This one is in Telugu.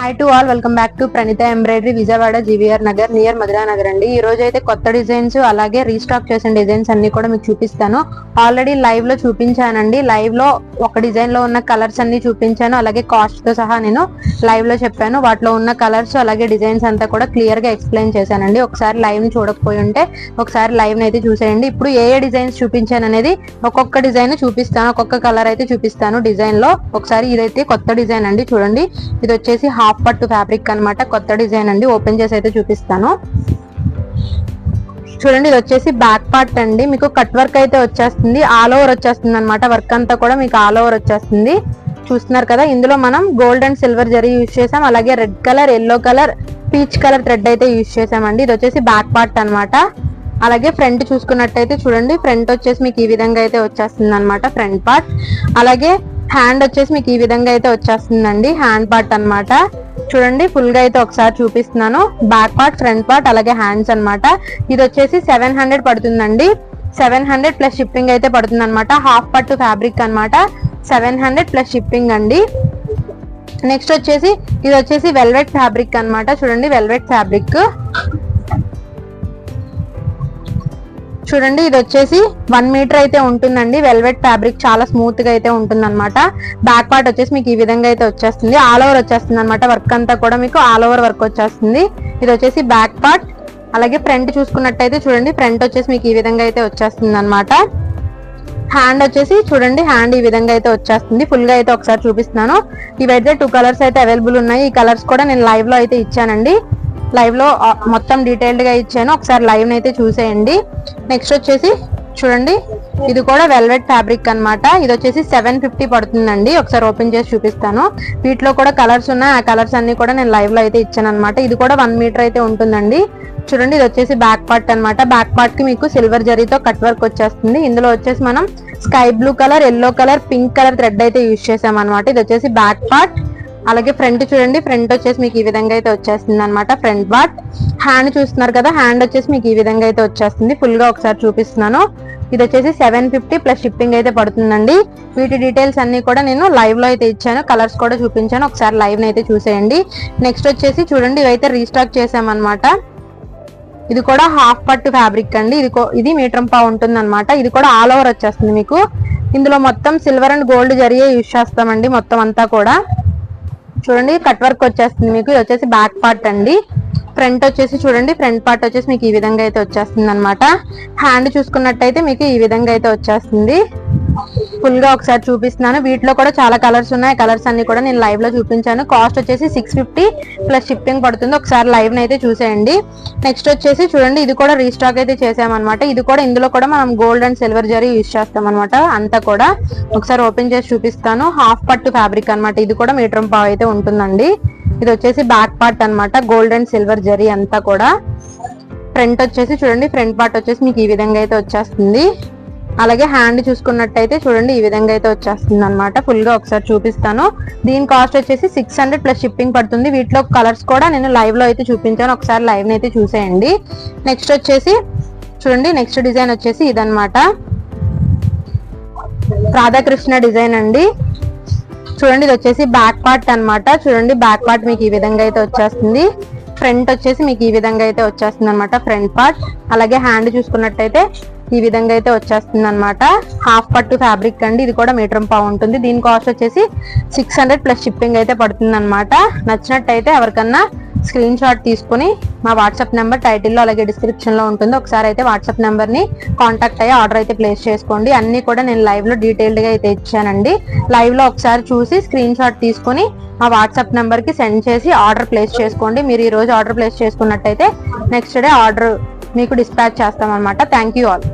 Hi to all, welcome back to Praneetha embroidery, Vijayawada GVR Nagar near Madhura Nagar అండి. ఈ రోజు అయితే కొత్త డిజైన్స్ అలాగే రీస్టాక్ చేసిన డిజైన్స్ అన్ని కూడా మీకు చూపిస్తాను. ఆల్రెడీ లైవ్ లో చూపించానండి. లైవ్ లో ఒక డిజైన్ లో ఉన్న కలర్స్ అన్ని చూపించాను, అలాగే కాస్ట్ తో సహా నేను లైవ్ లో చెప్పాను. వాటిలో ఉన్న కలర్స్ అలాగే డిజైన్స్ అంతా కూడా క్లియర్ గా ఎక్స్ప్లెయిన్ చేశానండి. ఒకసారి లైవ్ ని చూడకపోయి ఉంటే ఒకసారి లైవ్ ని అయితే చూసేయండి. ఇప్పుడు ఏ డిజైన్స్ చూపించాను అనేది ఒక్కొక్క డిజైన్ చూపిస్తాను, ఒక్కొక్క కలర్ అయితే చూపిస్తాను డిజైన్ లో. ఒకసారి ఇదైతే కొత్త డిజైన్ అండి, చూడండి. ఇది వచ్చేసి హాఫ్ పట్టు ఫ్యాబ్రిక్ అన్నమాట, కొత్త డిజైన్ అండి. ఓపెన్ చేసి అయితే చూపిస్తాను, చూడండి. ఇది వచ్చేసి బ్యాక్ పార్ట్ అండి, మీకు కట్ వర్క్ అయితే వచ్చేస్తుంది, ఆల్ ఓవర్ వచ్చేస్తుంది అనమాట. వర్క్ అంతా కూడా మీకు ఆల్ ఓవర్ వచ్చేస్తుంది, చూస్తున్నారు కదా. ఇందులో మనం gold and silver zari use చేసాం, అలాగే red colour, yellow colour, peach colour thread అయితే యూజ్ చేసామండి. ఇది వచ్చేసి బ్యాక్ పార్ట్ అన్నమాట. అలాగే ఫ్రంట్ చూసుకున్నట్టయితే చూడండి, ఫ్రంట్ వచ్చేసి మీకు ఈ విధంగా అయితే వచ్చేస్తుంది అనమాట, ఫ్రంట్ పార్ట్. అలాగే హ్యాండ్ వచ్చేసి మీకు ఈ విధంగా అయితే వచ్చేస్తుందండి, హ్యాండ్ పార్ట్ అన్నమాట. చూడండి, ఫుల్ గా అయితే ఒకసారి చూపిస్తున్నాను. బ్యాక్ పార్ట్, ఫ్రంట్ పార్ట్, అలాగే హ్యాండ్స్ అన్నమాట. ఇది వచ్చేసి 700 పడుతుందండి. 700 ప్లస్ షిప్పింగ్ అయితే పడుతుంది అనమాట. హాఫ్ పట్టు ఫ్యాబ్రిక్ అన్నమాట, 700 ప్లస్ షిప్పింగ్ అండి. నెక్స్ట్ వచ్చేసి ఇది వచ్చేసి వెల్వెట్ ఫ్యాబ్రిక్ అన్నమాట. చూడండి, వెల్వెట్ ఫ్యాబ్రిక్. చూడండి, ఇది వచ్చేసి 1 మీటర్ అయితే ఉంటుందండి. వెల్వెట్ ఫ్యాబ్రిక్ చాలా స్మూత్ గా అయితే ఉంటుంది అనమాట. బ్యాక్ పార్ట్ వచ్చేసి మీకు ఈ విధంగా అయితే వచ్చేస్తుంది, ఆల్ ఓవర్ వచ్చేస్తుంది అనమాట. వర్క్ అంతా కూడా మీకు ఆల్ ఓవర్ వర్క్ వచ్చేస్తుంది. ఇది వచ్చేసి బ్యాక్ పార్ట్. అలాగే ఫ్రంట్ చూసుకున్నట్టయితే చూడండి, ఫ్రంట్ వచ్చేసి మీకు ఈ విధంగా అయితే వచ్చేస్తుంది అనమాట. హ్యాండ్ వచ్చేసి చూడండి, హ్యాండ్ ఈ విధంగా అయితే వచ్చేస్తుంది. ఫుల్ గా అయితే ఒకసారి చూపిస్తున్నాను. ఇవైతే 2 కలర్స్ అయితే అవైలబుల్ ఉన్నాయి. ఈ కలర్స్ కూడా నేను లైవ్ లో అయితే ఇచ్చానండి. లైవ్ లో మొత్తం డీటెయిల్డ్ గా ఇచ్చాను, ఒకసారి లైవ్ అయితే చూసేయండి. నెక్స్ట్ వచ్చేసి చూడండి, ఇది కూడా వెల్వెట్ ఫ్యాబ్రిక్ అన్నమాట. ఇది వచ్చేసి 750 పడుతుందండి. ఒకసారి ఓపెన్ చేసి చూపిస్తాను. వీటిలో కూడా కలర్స్ ఉన్నాయి, ఆ కలర్స్ అన్ని కూడా నేను లైవ్ లో అయితే ఇచ్చాను అనమాట. ఇది కూడా 1 మీటర్ అయితే ఉంటుందండి. చూడండి, ఇది వచ్చేసి బ్యాక్ పార్ట్ అన్నమాట. బ్యాక్ పార్ట్ కి మీకు సిల్వర్ జరీతో కట్ వర్క్ వచ్చేస్తుంది. ఇందులో వచ్చేసి మనం sky blue colour, yellow colour, pink colour thread అయితే యూజ్ చేసాం అనమాట. ఇది వచ్చేసి బ్యాక్ పార్ట్. అలాగే ఫ్రంట్ చూడండి, ఫ్రంట్ వచ్చేసి మీకు ఈ విధంగా అయితే వచ్చేస్తుంది అనమాట, ఫ్రంట్ పార్ట్. హ్యాండ్ చూస్తున్నారు కదా, హ్యాండ్ వచ్చేసి మీకు ఈ విధంగా అయితే వచ్చేస్తుంది. ఫుల్ గా ఒకసారి చూపిస్తున్నాను. ఇది వచ్చేసి 750 ప్లస్ షిప్పింగ్ అయితే పడుతుందండి. వీటి డీటెయిల్స్ అన్ని కూడా నేను లైవ్ లో అయితే ఇచ్చాను, కలర్స్ కూడా చూపించాను. ఒకసారి లైవ్ అయితే చూసేయండి. నెక్స్ట్ వచ్చేసి చూడండి, ఇవైతే రీస్టాక్ చేసామన్నమాట. ఇది కూడా హాఫ్ పట్టు ఫ్యాబ్రిక్ అండి. ఇది మీటర్ పావు ఉంటుంది అనమాట. ఇది కూడా ఆల్ ఓవర్ వచ్చేస్తుంది మీకు. ఇందులో మొత్తం సిల్వర్ అండ్ గోల్డ్ జరీయే యూజ్ చేస్తామండి, మొత్తం అంతా కూడా. చూడండి, కట్ వర్క్ వచ్చేస్తుంది మీకు. ఇది వచ్చేసి బ్యాక్ పార్ట్ అండి. ఫ్రంట్ వచ్చేసి చూడండి, ఫ్రంట్ పార్ట్ వచ్చేసి మీకు ఈ విధంగా అయితే వచ్చేస్తుంది అనమాట. హ్యాండ్ చూసుకున్నట్టయితే మీకు ఈ విధంగా అయితే వచ్చేస్తుంది. ఫుల్ గా ఒకసారి చూపిస్తున్నాను. వీటిలో కూడా చాలా కలర్స్ ఉన్నాయి, కలర్స్ అన్ని కూడా నేను లైవ్ లో చూపించాను. కాస్ట్ వచ్చేసి 650 ప్లస్ షిప్పింగ్ పడుతుంది. ఒకసారి లైవ్ అయితే చూసేయండి. నెక్స్ట్ వచ్చేసి చూడండి, ఇది కూడా రీస్టాక్ అయితే చేసామన్నమాట. ఇది కూడా ఇందులో కూడా మనం gold and silver zari use చేస్తాం అనమాట, అంతా కూడా. ఒకసారి ఓపెన్ చేసి చూపిస్తాను. హాఫ్ పట్టు ఫ్యాబ్రిక్ అనమాట. ఇది కూడా మీటర్ పావు అయితే ఉంటుందండి. ఇది వచ్చేసి బ్యాక్ పార్ట్ అన్నమాట, గోల్డ్ అండ్ సిల్వర్ జరీ అంతా కూడా. ఫ్రంట్ వచ్చేసి చూడండి, ఫ్రంట్ పార్ట్ వచ్చేసి మీకు ఈ విధంగా అయితే వచ్చేస్తుంది. అలాగే హ్యాండ్ చూసుకున్నట్టయితే చూడండి, ఈ విధంగా అయితే వచ్చేస్తుంది అనమాట. ఫుల్ గా ఒకసారి చూపిస్తాను. దీని కాస్ట్ వచ్చేసి 600 ప్లస్ షిప్పింగ్ పడుతుంది. వీటిలో కలర్స్ కూడా నేను లైవ్ లో అయితే చూపించాను, ఒకసారి లైవ్ అయితే చూసేయండి. నెక్స్ట్ వచ్చేసి చూడండి, నెక్స్ట్ డిజైన్ వచ్చేసి ఇదన్నమాట, రాధాకృష్ణ డిజైన్ అండి. చూడండి, ఇది వచ్చేసి బ్యాక్ పార్ట్ అన్నమాట. చూడండి, బ్యాక్ పార్ట్ మీకు ఈ విధంగా అయితే వచ్చేస్తుంది. ఫ్రంట్ వచ్చేసి మీకు ఈ విధంగా అయితే వచ్చేస్తుంది అనమాట, ఫ్రంట్ పార్ట్. అలాగే హ్యాండ్ చూసుకున్నట్టయితే ఈ విధంగా అయితే వచ్చేస్తుంది అనమాట. హాఫ్ పట్టు ఫ్యాబ్రిక్ అండి. ఇది కూడా మీటర్ పావు ఉంటుంది. దీని కాస్ట్ వచ్చేసి 600 ప్లస్ షిప్పింగ్ అయితే పడుతుంది అనమాట. నచ్చినట్టయితే ఎవరికన్నా స్క్రీన్ షాట్ తీసుకుని మా వాట్సాప్ నెంబర్ టైటిల్లో అలాగే డిస్క్రిప్షన్ లో ఉంటుంది, ఒకసారి అయితే వాట్సాప్ నెంబర్ ని కాంటాక్ట్ అయ్యి ఆర్డర్ అయితే ప్లేస్ చేసుకోండి. అన్ని కూడా నేను లైవ్ లో డీటెయిల్డ్ గా అయితే ఇచ్చానండి. లైవ్ లో ఒకసారి చూసి స్క్రీన్ షాట్ తీసుకుని మా వాట్సాప్ నెంబర్ కి సెండ్ చేసి ఆర్డర్ ప్లేస్ చేసుకోండి. మీరు ఈ రోజు ఆర్డర్ ప్లేస్ చేసుకున్నట్టయితే నెక్స్ట్ డే ఆర్డర్ మీకు డిస్పాచ్ చేస్తాం అనమాట. Thank you all.